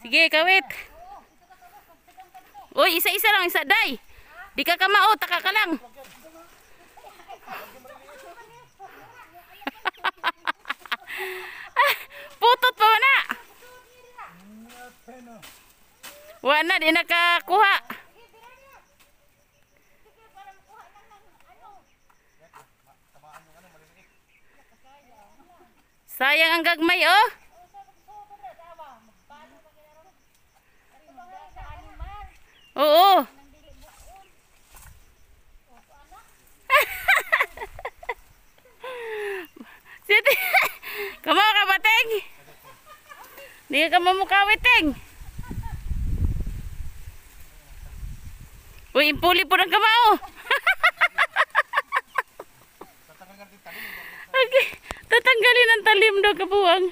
Sige, kawit. Uy, isa-isa lang, isa, day. Di ka kamao, taka ka lang. Putot pa na. Wala, di nakakuha. Sayang ang gagmay, oh. Oo. Siti, kamo ka bateng? Di ka mamukawit, teng. Uy, impuli po ng kamao. Okay. Tatanggalin ang talim daw kabuwang.